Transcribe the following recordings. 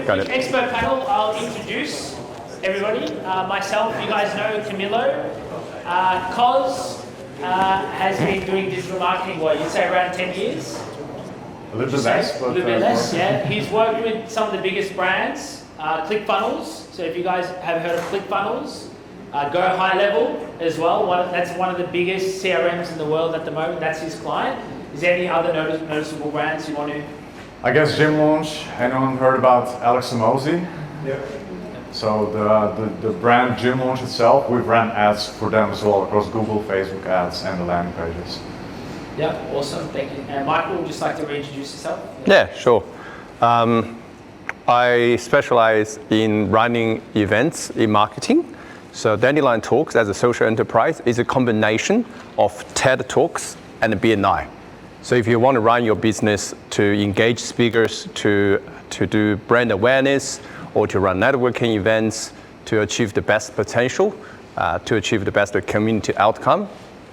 got it. Expert panel, I'll introduce everybody. Myself, you guys know Camilo. Cos has been doing digital marketing, what, you'd say around 10 years? A little bit less, but... A little bit less, yeah. He's worked with some of the biggest brands, ClickFunnels. So if you guys have heard of ClickFunnels, Go High Level as well. That's one of the biggest CRMs in the world at the moment. That's his client. Is there any other noticeable brands you want to... I guess Gym Launch. Anyone heard about Alex Samosi? Yep. So the brand Gym Launch itself, we've ran ads for them as well across Google, Facebook ads, and the landing pages. Yeah, awesome, thank you. And Michael, would you just like to reintroduce yourself? Yeah, sure. I specialize in running events in marketing. So Dandelion Talks as a social enterprise is a combination of TED Talks and BNI. So if you want to run your business to engage speakers, to do brand awareness, or to run networking events, to achieve the best potential, to achieve the best community outcome,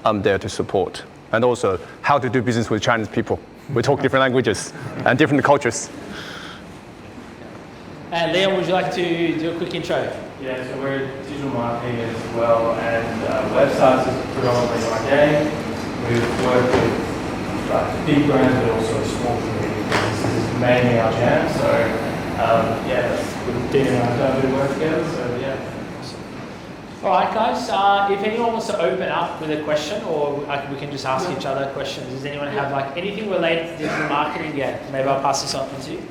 I'm there to support. And also how to do business with Chinese people. We talk different languages and different cultures. And Leon, would you like to do a quick intro? Yeah, so we're digital marketing as well, and websites is predominantly my game. We've worked with big brands, but also small community businesses is mainly our jam. So Dean and I have done a bit of work together. So yeah. All right, guys. If anyone wants to open up with a question, or we can just ask each other questions. Does anyone have like anything related to digital marketing? Yeah, maybe I'll pass this on to you.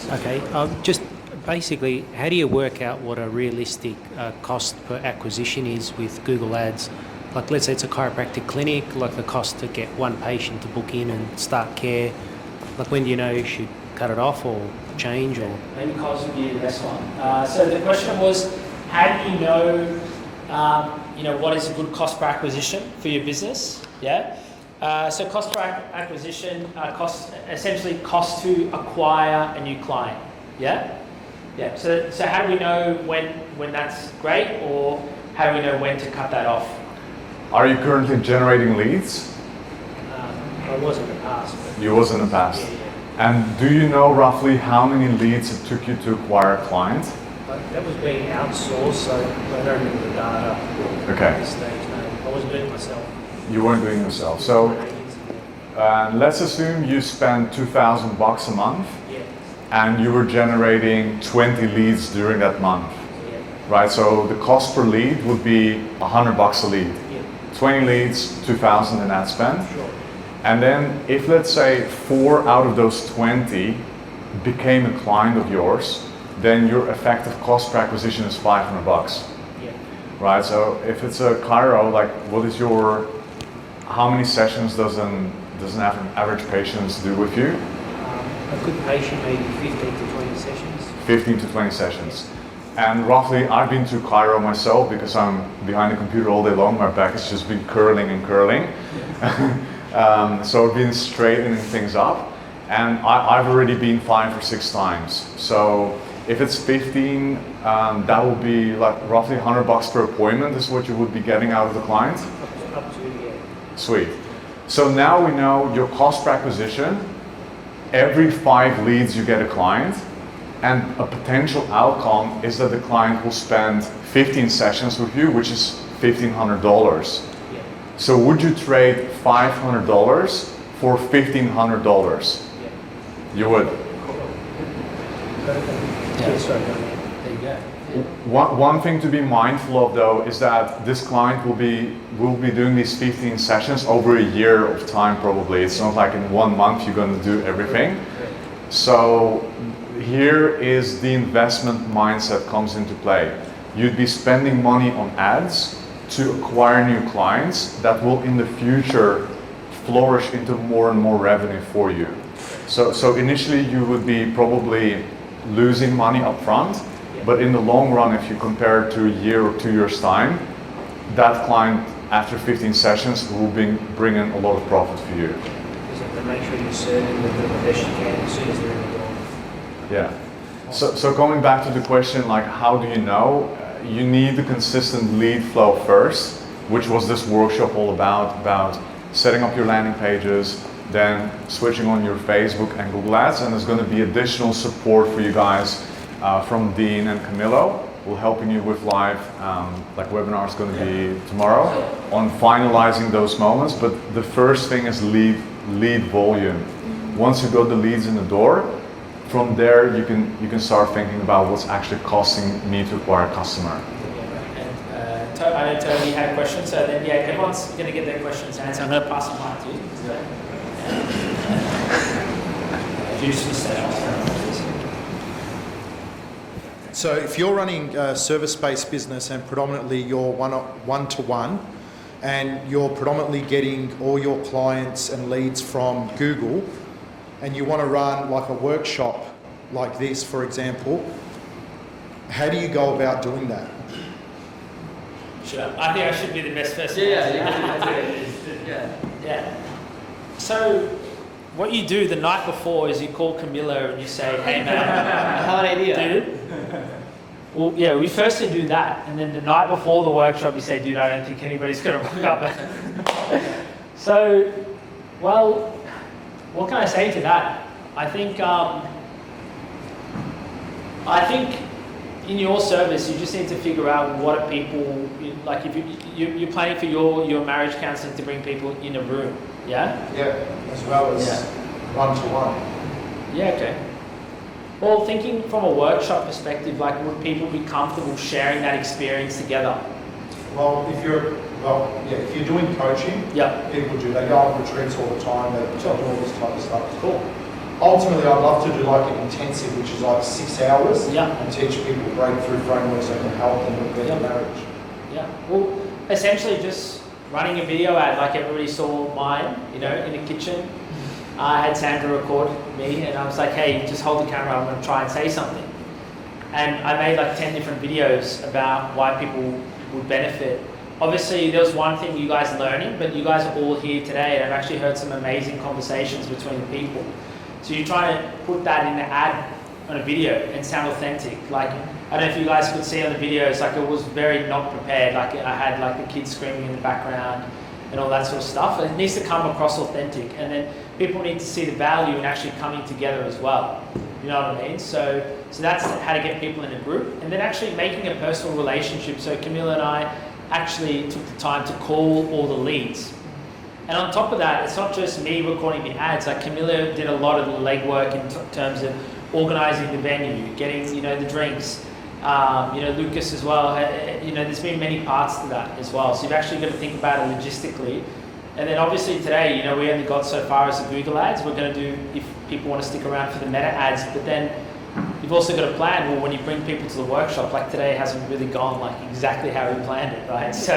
Okay, just basically, how do you work out what a realistic cost per acquisition is with Google Ads? Like, let's say it's a chiropractic clinic, like the cost to get one patient to book in and start care. Like, when do you know you should cut it off or change or? Maybe Cos would be the best one. So the question was, how do you know, what is a good cost per acquisition for your business? Yeah. So cost per acquisition, essentially cost to acquire a new client. Yeah. Yeah. So how do we know when that's great, or how do we know when to cut that off? Are you currently generating leads? I was in the past. You was in the past. Yeah. And do you know roughly how many leads it took you to acquire a client? That was being outsourced, so I don't remember the data Okay. at this stage. No, I wasn't doing it myself. You weren't doing it yourself. So let's assume you spend $2,000 a month, Yeah. and you were generating 20 leads during that month, Yeah. right? So the cost per lead would be $100 a lead. Yeah. 20 leads, 2,000 in ad spend. Sure. And then if, let's say, 4 out of those 20 became a client of yours, then your effective cost per acquisition is $500, Yeah. right? So if it's a chiro, like how many sessions does an average patient do with you? A good patient, maybe 15 to 20 sessions. 15 to 20 sessions. And roughly, I've been to chiro myself because I'm behind the computer all day long. My back has just been curling and curling. So I've been straightening things up. And I've already been 5 or 6 times. So if it's 15, that will be like roughly $100 per appointment is what you would be getting out of the client. Up to, yeah. Sweet. So now we know your cost per acquisition. Every 5 leads you get a client, and a potential outcome is that the client will spend 15 sessions with you, which is $1,500. Yeah. So would you trade $500 for $1,500? Yeah. You would. Yeah, sorry. There you go. One thing to be mindful of though is that this client will be doing these 15 sessions over a year of time probably. It's not like in 1 month you're going to do everything. So here is the investment mindset comes into play. You'd be spending money on ads to acquire new clients that will in the future flourish into more and more revenue for you. So initially you would be probably losing money up front. But in the long run, if you compare it to a year or 2 years' time, that client after 15 sessions will bring in a lot of profit for you. Just have to make sure you're certain that the best you can as soon as they're in the door. Yeah. So going back to the question, like how do you know? You need the consistent lead flow first, which was this workshop all about setting up your landing pages, then switching on your Facebook and Google Ads, and there's going to be additional support for you guys from Dean and Camilo. We'll helping you with live, like webinar is going to be tomorrow, on finalizing those moments. But the first thing is lead volume. Once you got the leads in the door, from there you can start thinking about what's actually costing me to acquire a customer. I know Tony had questions, so then everyone's going to get their questions answered. I'm going to pass them on to you. So if you're running a service-based business and predominantly you're one-to-one, and you're predominantly getting all your clients and leads from Google, and you want to run like a workshop like this, for example, how do you go about doing that? I think I should be the best person. Yeah. So what you do the night before is you call Camilo and you say, hey man, I have an idea. Dude. Well, yeah, we first do that, and then the night before the workshop you say, dude, I don't think anybody's going to rock up. So, well, what can I say to that? I think in your service, you just need to figure out what are people, like if you're planning for your marriage counselling to bring people in a room, yeah? Yeah, as well as one-to-one. Yeah, okay. Well, thinking from a workshop perspective, like would people be comfortable sharing that experience together? Well, if you're doing coaching, people do. They go on retreats all the time. They do all this type of stuff. Cool. Ultimately, I'd love to do like an intensive, which is like 6 hours, and teach people breakthrough frameworks that can help them with their marriage. Yeah. Well, essentially just running a video ad like everybody saw mine, in the kitchen. I had Sandra record me, and I was like, hey, just hold the camera, I'm going to try and say something. And I made like 10 different videos about why people would benefit. Obviously, there was one thing you guys are learning, but you guys are all here today, and I've actually heard some amazing conversations between the people. So you're trying to put that in the ad on a video and sound authentic. Like, I don't know if you guys could see on the videos, like it was very not prepared. Like I had like the kids screaming in the background and all that sort of stuff. It needs to come across authentic, and then people need to see the value in actually coming together as well. You know what I mean? So that's how to get people in a group, and then actually making a personal relationship. So Camilla and I actually took the time to call all the leads. And on top of that, it's not just me recording the ads. Like Camilla did a lot of the legwork in terms of organising the venue, getting the drinks. Lucas as well. There's been many parts to that as well. So you've actually got to think about it logistically. And then obviously today, we only got so far as the Google ads. We're going to do, if people want to stick around for the meta ads, but then you've also got to plan, well, when you bring people to the workshop, like today hasn't really gone like exactly how we planned it, right? So,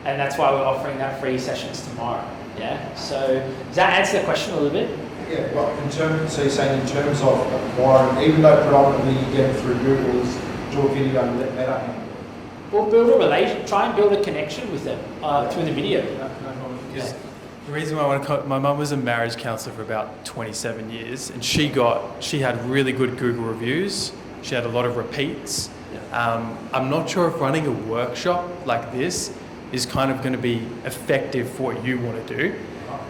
and that's why we're offering that free sessions tomorrow. Yeah. So does that answer the question a little bit? Yeah. Well, so you're saying in terms of acquiring, even though predominantly you get it through Google's, do a video and let Meta handle it. Well, build a relation. Try and build a connection with them through the video. The reason why I want to my mum was a marriage counsellor for about 27 years, and she had really good Google reviews. She had a lot of repeats. I'm not sure if running a workshop like this is kind of going to be effective for what you want to do.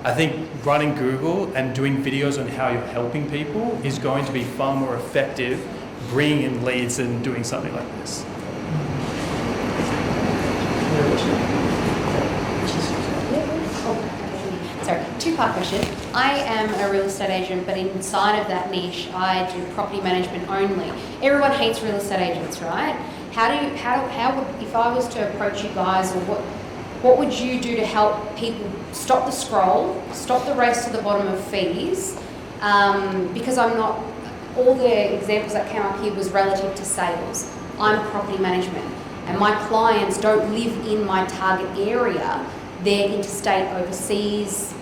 I think running Google and doing videos on how you're helping people is going to be far more effective bringing in leads than doing something like this. Sorry, two-part question. I am a real estate agent, but inside of that niche, I do property management only. Everyone hates real estate agents, right? How would, if I was to approach you guys, or what would you do to help people stop the scroll, stop the race to the bottom of fees? Because I'm not, all the examples that came up here was relative to sales. I'm property management, and my clients don't live in my target area. They're interstate, overseas.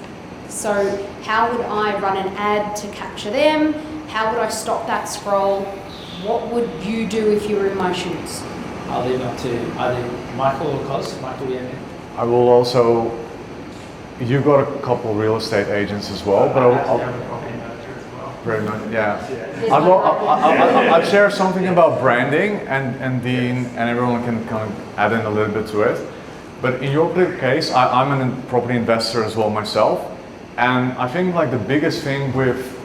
So how would I run an ad to capture them? How would I stop that scroll? What would you do if you were in my shoes? I'll leave it up to either Michael or Cos. Michael, yeah. I will also, you've got a couple real estate agents as well, but I'll very much, yeah. I'll share something about branding, and Dean and everyone can kind of add in a little bit to it. But in your particular case, I'm a property investor as well myself. And I think like the biggest thing with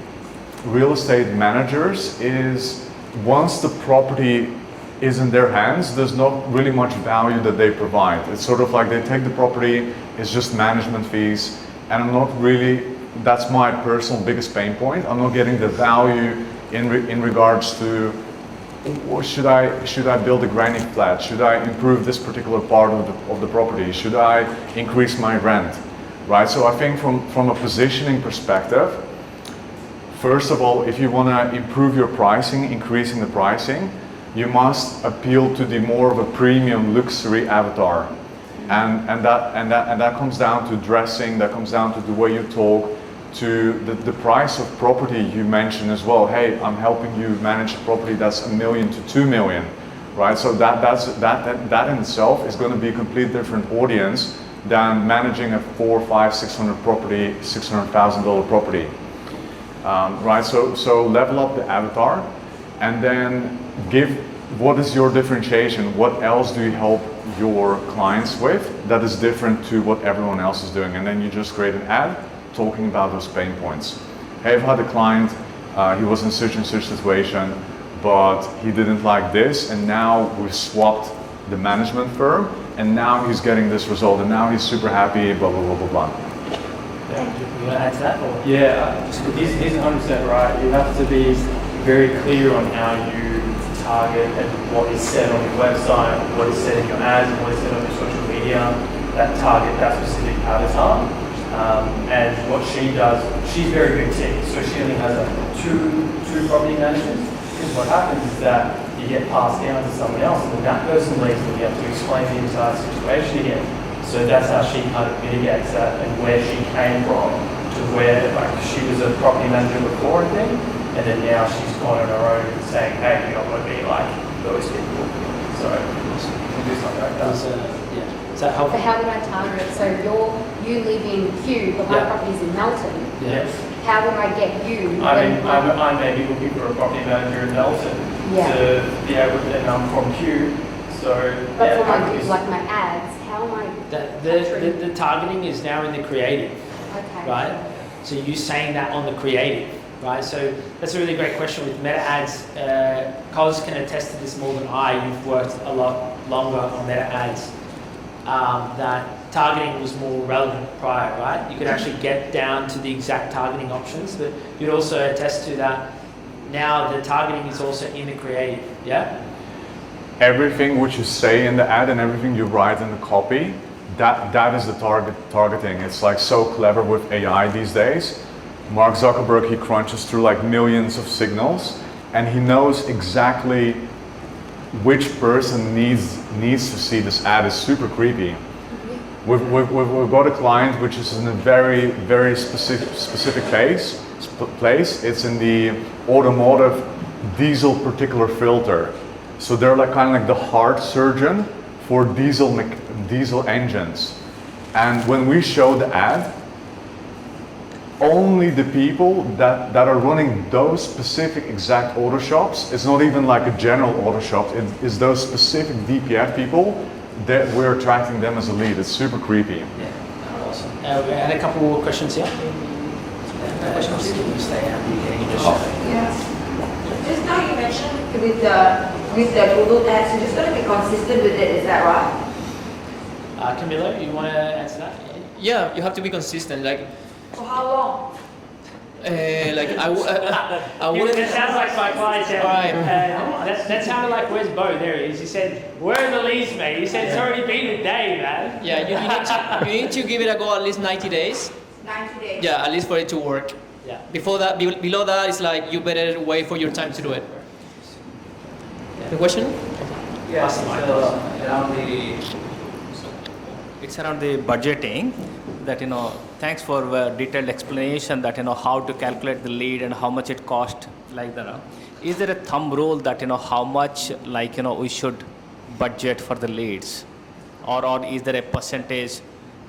real estate managers is once the property is in their hands, there's not really much value that they provide. It's sort of like they take the property, it's just management fees, and I'm not really, that's my personal biggest pain point. I'm not getting the value in regards to should I build a granny flat? Should I improve this particular part of the property? Should I increase my rent? Right, so I think from a positioning perspective, first of all, if you want to improve your pricing, increasing the pricing, you must appeal to the more of a premium luxury avatar. And that comes down to dressing, that comes down to the way you talk, to the price of property you mentioned as well. Hey, I'm helping you manage a property that's $1 million to $2 million, right? So that in itself is going to be a completely different audience than managing a $400,000, $500,000, $600,000 property, $600,000 property, right? So level up the avatar, and then give what is your differentiation. What else do you help your clients with that is different to what everyone else is doing? And then you just create an ad talking about those pain points. Hey, I've had a client, he was in such and such situation, but he didn't like this, and now we've swapped the management firm, and now he's getting this result, and now he's super happy, blah, blah, blah, blah, blah. You want to add to that? Or? Yeah, he's 100% right. You have to be very clear on how you target and what is said on your website, what is said in your ads, and what is said on your social media, that target, that specific avatar. And what she does, she's very boutique, so she only has two property managers. Because what happens is that you get passed down to someone else, and then that person leaves, and you have to explain the entire situation again. So that's how she kind of mitigates that, and where she came from to where, like, she was a property manager before, I think, and then now she's gone on her own and saying, hey, you're not going to be like those people. So we'll do something like that. Is that helpful? So how would I target? So you live in Kew, but my property's in Melton. Yes. How would I get you? I may be looking for a property manager in Melton to be able to, and I'm from Kew, so. But for my ads, how am I? The targeting is now in the creative, right? So you saying that on the creative, right? So that's a really great question with meta ads. Coles can attest to this more than I. You've worked a lot longer on meta ads. That targeting was more relevant prior, right? You could actually get down to the exact targeting options, but you'd also attest to that now the targeting is also in the creative, yeah? Everything which you say in the ad and everything you write in the copy, that is the targeting. It's like so clever with AI these days. Mark Zuckerberg, he crunches through like millions of signals, and he knows exactly which person needs to see this ad. Is super creepy. We've got a client which is in a very, very specific place. It's in the automotive diesel particular filter. So they're like kind of like the heart surgeon for diesel engines. And when we show the ad, only the people that are running those specific exact auto shops, it's not even like a general auto shop, it is those specific DPF people that we're attracting them as a lead. It's super creepy. Yeah, awesome. We had a couple more questions here. Questions? You stay happy getting into the show. Yeah. Just now you mentioned with the Google ads, you're just going to be consistent with it, is that right? Camilo, you want to answer that? Yeah, you have to be consistent. Like, For how long? I wouldn't. That sounds like my client said. Right. That sounded like, where's Bo? There he is. He said, where are the leads, mate? He said, it's already been a day, man. Yeah, you need to give it a go at least 90 days. 90 days. Yeah, at least for it to work. Yeah. Before that, below that, it's like you better wait for your time to do it. The question? Yeah, it's around the budgeting that, thanks for detailed explanation that, how to calculate the lead and how much it costs like that. Is there a thumb rule that, how much we should budget for the leads, or is there a percentage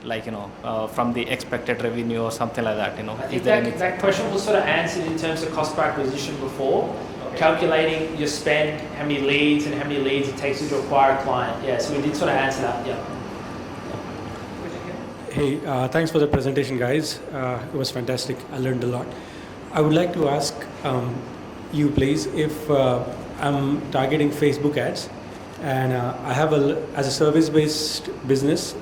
from the expected revenue or something like that, I think that question was sort of answered in terms of cost per acquisition before. Calculating your spend, how many leads and how many leads it takes you to acquire a client. Yeah, so we did sort of answer that, yeah. Hey, thanks for the presentation, guys. It was fantastic. I learned a lot. I would like to ask you, please, if I'm targeting Facebook ads, and I have as a service-based business,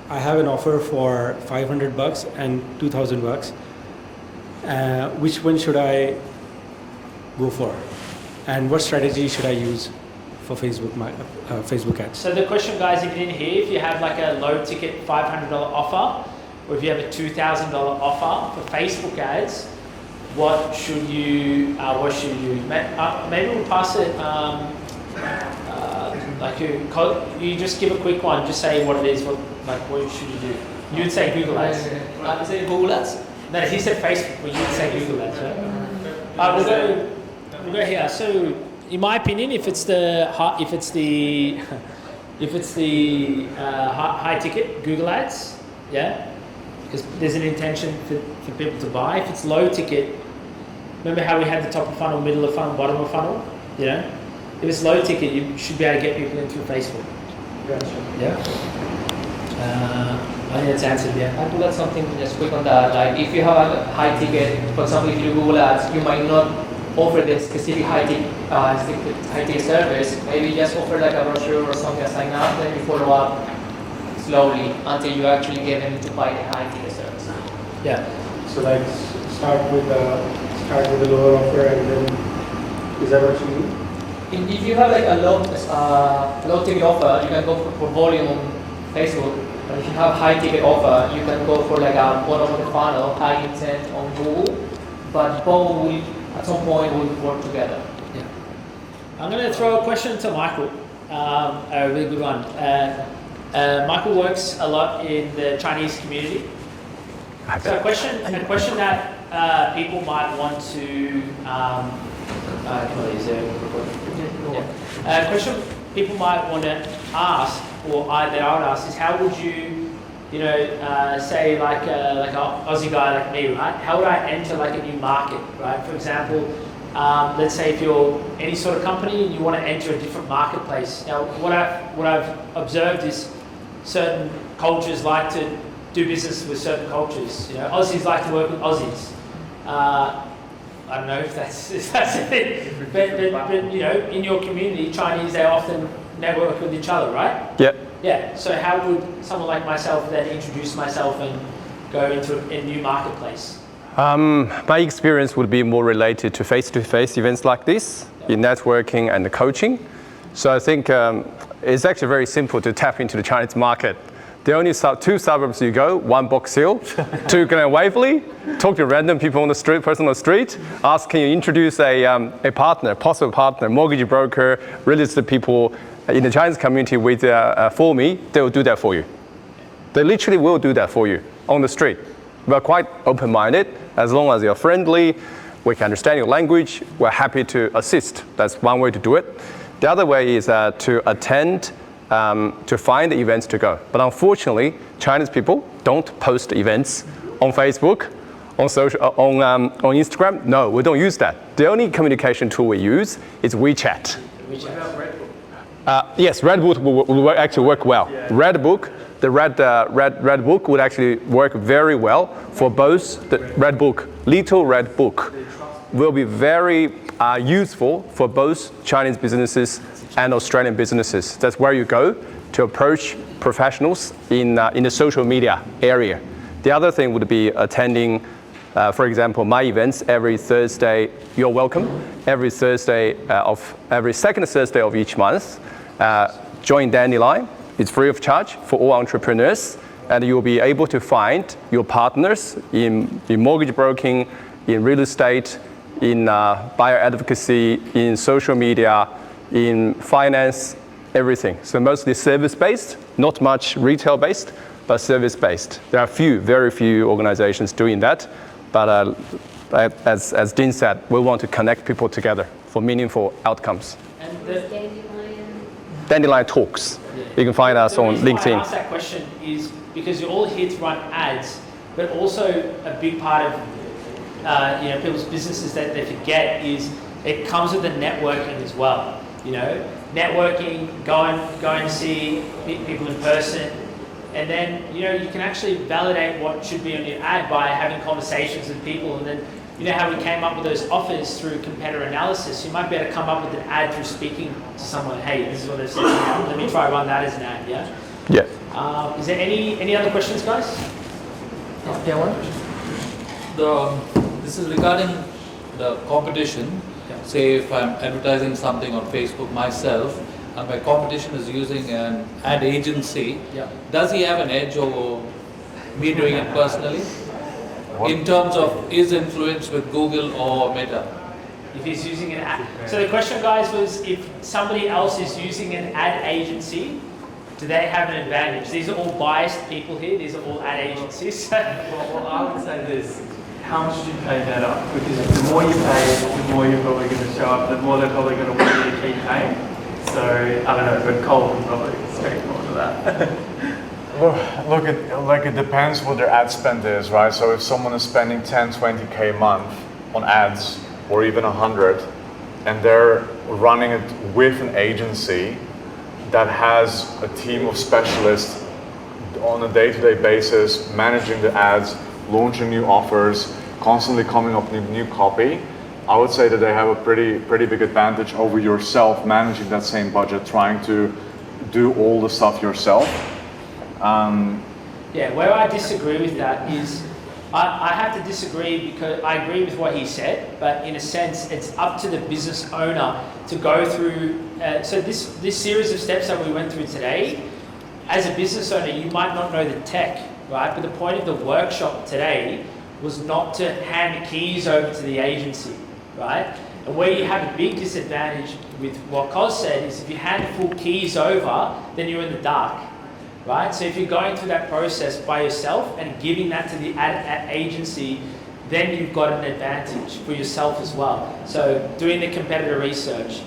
I have an offer for $500 and $2,000. Which one should I go for, and what strategy should I use for Facebook ads? So the question, guys, if you didn't hear, if you have like a low ticket $500 offer, or if you have a $2,000 offer for Facebook ads, what should you use? Maybe we'll pass it. You just give a quick one. Just say what it is. What should you do? You would say Google ads. I say Google ads. No, he said Facebook, but you would say Google ads, right? We'll go here. So, in my opinion, if it's the high ticket Google ads, yeah, because there's an intention for people to buy. If it's low ticket, remember how we had the top of funnel, middle of funnel, bottom of funnel? You know, if it's low ticket, you should be able to get people in through Facebook. Gotcha. Yeah. I think it's answered, yeah. I do add something just quick on that. Like if you have a high ticket, for example, if you do Google ads, you might not offer the specific high ticket service. Maybe just offer like a brochure or something, a sign up, then you follow up slowly until you actually get them to buy the high ticket service. Yeah. So like start with the lower offer, and then is that what you do? If you have like a low ticket offer, you can go for volume on Facebook. But if you have high ticket offer, you can go for like a bottom of the funnel, high intent on Google. But both will at some point will work together. Yeah. I'm going to throw a question to Michael. A really good one. Michael works a lot in the Chinese community. So a question that people might want to. A question people might want to ask, or that I would ask, is how would you, say like an Aussie guy like me, right? How would I enter like a new market, right? For example, let's say if you're any sort of company and you want to enter a different marketplace. Now, what I've observed is certain cultures like to do business with certain cultures. Aussies like to work with Aussies. I don't know if that's a thing, but in your community, Chinese, they often network with each other, right? Yeah. Yeah. So how would someone like myself then introduce myself and go into a new marketplace? My experience would be more related to face-to-face events like this, in networking and coaching. So I think it's actually very simple to tap into the Chinese market. The only two suburbs you go, one Box Hill, to Waverley, talk to random people on the street, person on the street, ask, can you introduce a partner, possible partner, mortgage broker, real estate people in the Chinese community with for me, they will do that for you. They literally will do that for you on the street. We're quite open-minded. As long as you're friendly, we can understand your language, we're happy to assist. That's one way to do it. The other way is to attend, to find the events to go. But unfortunately, Chinese people don't post events on Facebook, on Instagram. No, we don't use that. The only communication tool we use is WeChat. Yes, Redbook will actually work well. Yeah. Redbook, the Redbook would actually work very well for both. The Redbook, little Redbook, will be very useful for both Chinese businesses and Australian businesses. That's where you go to approach professionals in the social media area. The other thing would be attending, for example, my events every Thursday. You're welcome. Every second Thursday of each month. Join Dandelion. It's free of charge for all entrepreneurs, and you'll be able to find your partners in mortgage broking, in real estate, in buyer advocacy, in social media, in finance, everything. So mostly service-based, not much retail-based, but service-based. There are very few organizations doing that, but as Dean said, we want to connect people together for meaningful outcomes. And Dandelion Talks. You can find us on LinkedIn. Why I asked that question is because you're all here to run ads, but also a big part of people's businesses that they forget is it comes with the networking as well. Networking, go and see people in person, And then, you know, you can actually validate what should be on your ad by having conversations with people. And then, you know how we came up with those offers through competitor analysis? You might be able to come up with an ad through speaking to someone. Hey, this is what they're saying. Let me try run that as an ad, yeah? Yeah. Is there any other questions, guys? Yeah, one. This is regarding the competition. Say if I'm advertising something on Facebook myself and my competition is using an ad agency, does he have an edge over me doing it personally? In terms of his influence with Google or Meta? If he's using an ad. So the question, guys, was if somebody else is using an ad agency, do they have an advantage? These are all biased people here. These are all ad agencies. Well, I would say this. How much do you pay better? Because the more you pay, the more you're probably going to show up, the more they're probably going to want you to keep paying. So, I don't know, but Cole can probably speak more to that. Look, it depends what their ad spend is, right? So if someone is spending 10, 20K a month on ads, or even 100, and they're running it with an agency that has a team of specialists on a day-to-day basis, managing the ads, launching new offers, constantly coming up with new copy, I would say that they have a pretty big advantage over yourself managing that same budget, trying to do all the stuff yourself. Yeah, where I disagree with that is, I have to disagree because I agree with what he said, but in a sense, it's up to the business owner to go through. So this series of steps that we went through today, as a business owner, you might not know the tech, right? But the point of the workshop today was not to hand the keys over to the agency, right? And where you have a big disadvantage with what Cos said is if you hand full keys over, then you're in the dark. Right? So if you're going through that process by yourself and giving that to the ad agency, then you've got an advantage for yourself as well. So doing the competitor research,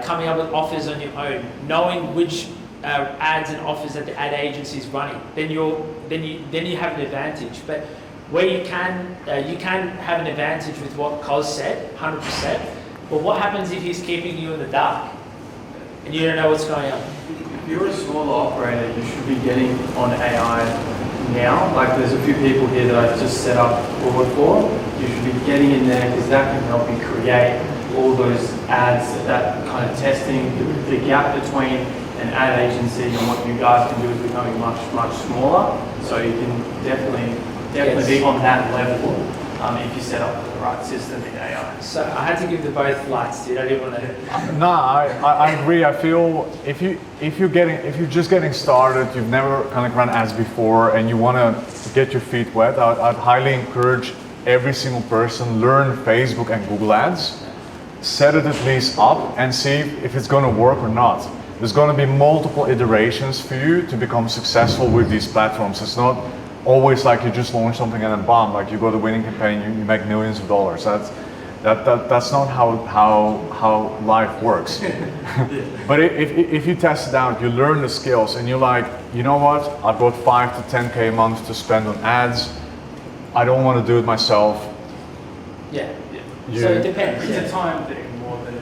coming up with offers on your own, knowing which ads and offers that the ad agency is running, then you have an advantage. But where you can have an advantage with what Cos said, 100%. But what happens if he's keeping you in the dark and you don't know what's going on? If you're a smaller operator, you should be getting on AI now. Like there's a few people here that I've just set up forward for. You should be getting in there because that can help you create all those ads, that kind of testing. The gap between an ad agency and what you guys can do is becoming much, much smaller. So you can definitely be on that level if you set up the right system in AI. So I had to give the both lights, dude. I didn't want to. No, I agree. I feel if you're just getting started, you've never kind of run ads before, and you want to get your feet wet, I'd highly encourage every single person learn Facebook and Google Ads, set it at least up, and see if it's going to work or not. There's going to be multiple iterations for you to become successful with these platforms. It's not always like you just launch something and then bomb, like you go to winning campaign, you make millions of dollars. That's not how life works. But if you test it out, you learn the skills, and you're like, you know what? I've got 5 to 10K a month to spend on ads. I don't want to do it myself. Yeah. So it depends. It's a time thing more than.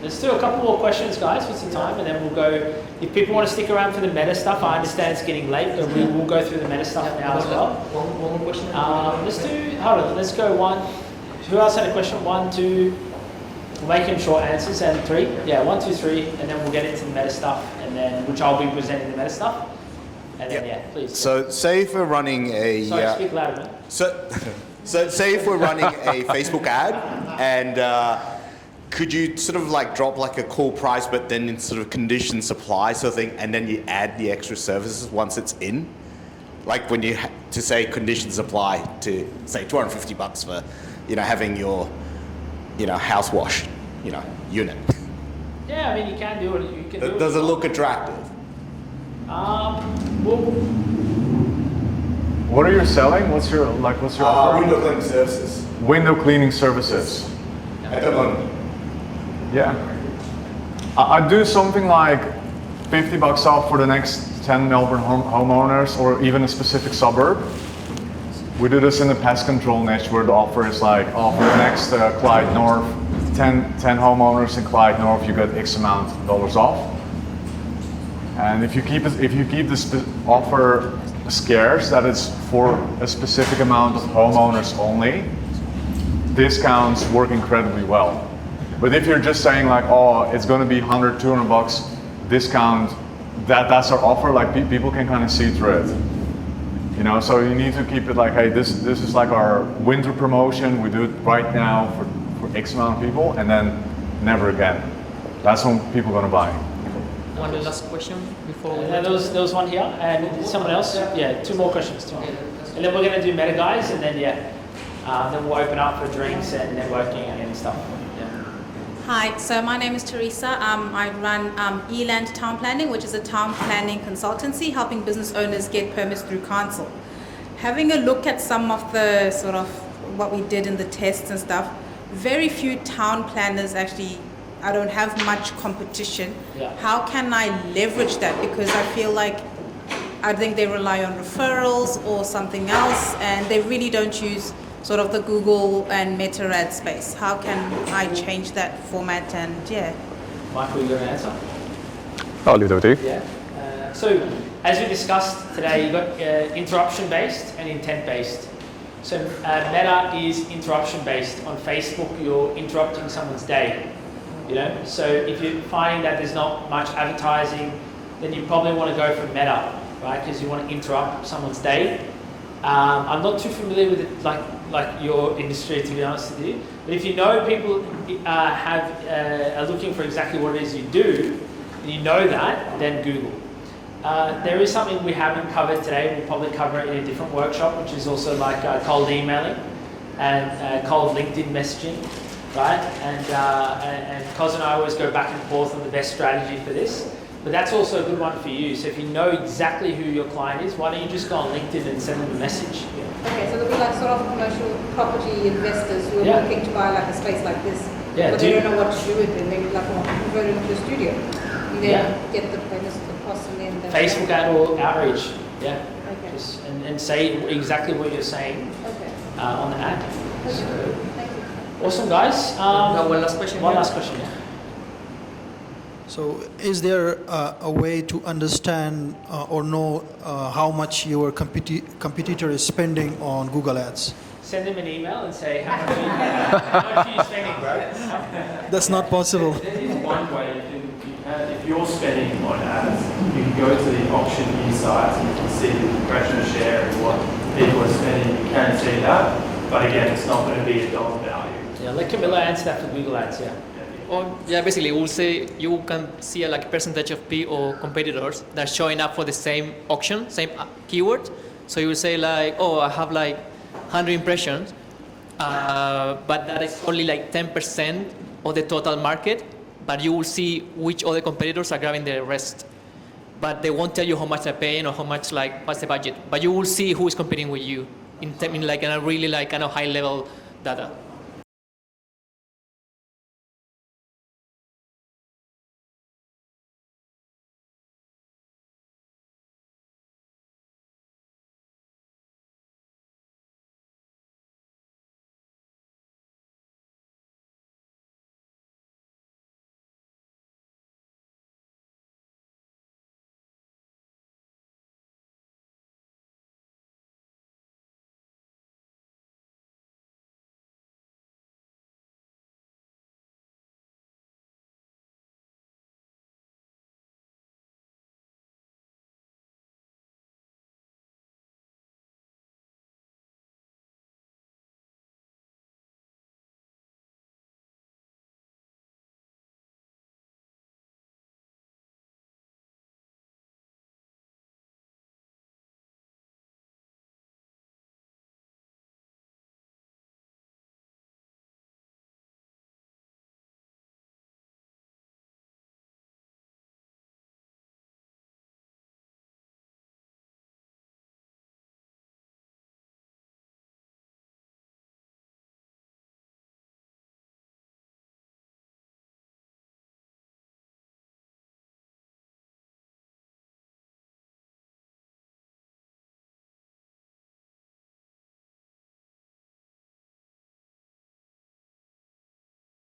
Let's do a couple more questions, guys, for some time, and then we'll go. If people want to stick around for the meta stuff, I understand it's getting late, but we will go through the meta stuff now as well. One more question. Let's go one. Who else had a question? 1, 2. We'll make them short answers, and 3. Yeah, 1, 2, 3, and then we'll get into the meta stuff, and then which I'll be presenting the meta stuff. And then please. So say if we're running a. Sorry, speak louder, man. So say if we're running a Facebook ad, and could you sort of like drop like a cool price, but then in sort of condition supply sort of thing, and then you add the extra services once it's in? Like when you to say conditions apply to say $250 for, having your, house wash, unit. Yeah, I mean you can do it. You can do it. Does it look attractive? What are you selling? What's your offer? Window cleaning services. Window cleaning services. At the moment. Yeah. I do something like $50 off for the next 10 Melbourne homeowners, or even a specific suburb. We do this in the pest control niche, where the offer is like, for the next Clyde North, 10 homeowners in Clyde North, you get X amount of dollars off. And if you keep this offer scarce, that it's for a specific amount of homeowners only, discounts work incredibly well. But if you're just saying like, oh, it's going to be $100, $200 discount, that's our offer, like people can kind of see through it. You know, so you need to keep it like, hey, this is like our winter promotion. We do it right now for X amount of people, and then never again. That's when people are going to buy. One last question before we... there was one here, and someone else? Yeah, two more questions. And then we're going to do meta, guys, and then, then we'll open up for drinks and networking and stuff. Hi, so my name is Teresa. I run Eland Town Planning, which is a town planning consultancy helping business owners get permits through council. Having a look at some of the sort of what we did in the tests and stuff, very few town planners actually, I don't have much competition. Yeah. How can I leverage that? Because I feel like I think they rely on referrals or something else, and they really don't use sort of the Google and Meta ad space. How can I change that format? And Michael, you got an answer? I'll leave that with you. Yeah. So as we discussed today, you've got interruption-based and intent-based. So Meta is interruption-based. On Facebook, you're interrupting someone's day. You know, so if you're finding that there's not much advertising, then you probably want to go for Meta, right? Because you want to interrupt someone's day. I'm not too familiar with it, like your industry, to be honest with you. But if you know people are looking for exactly what it is you do, and you know that, then Google. There is something we haven't covered today. We'll probably cover it in a different workshop, which is also like cold emailing and cold LinkedIn messaging, right? And Cos and I always go back and forth on the best strategy for this. But that's also a good one for you. So if you know exactly who your client is, why don't you just go on LinkedIn and send them a message? Okay, so there'll be like sort of commercial property investors who are looking to buy like a space like this, but they don't know what to do with it. Maybe like want to convert it into a studio. And then get the bonus across and then... Facebook ad or outreach, yeah. Okay. Just, and say exactly what you're saying on the ad. Okay. So, thank you. Awesome, guys. one last question. One last question, yeah. So is there a way to understand or know how much your competitor is spending on Google Ads? Send them an email and say, how much are you spending, bro? That's not possible. There is one way if you're spending on ads, you can go to the auction news sites and you can see the impression share and what people are spending. You can see that, but again, it's not going to be a dollar value. Yeah, let Camilla answer that for Google Ads, yeah. Basically, we'll say you can see like a percentage of or competitors that are showing up for the same auction, same keyword. So you will say like, oh, I have like 100 impressions, but that is only like 10% of the total market. But you will see which other competitors are grabbing the rest. But they won't tell you how much they're paying or how much what's the budget. But you will see who is competing with you in like a really like kind of high level data.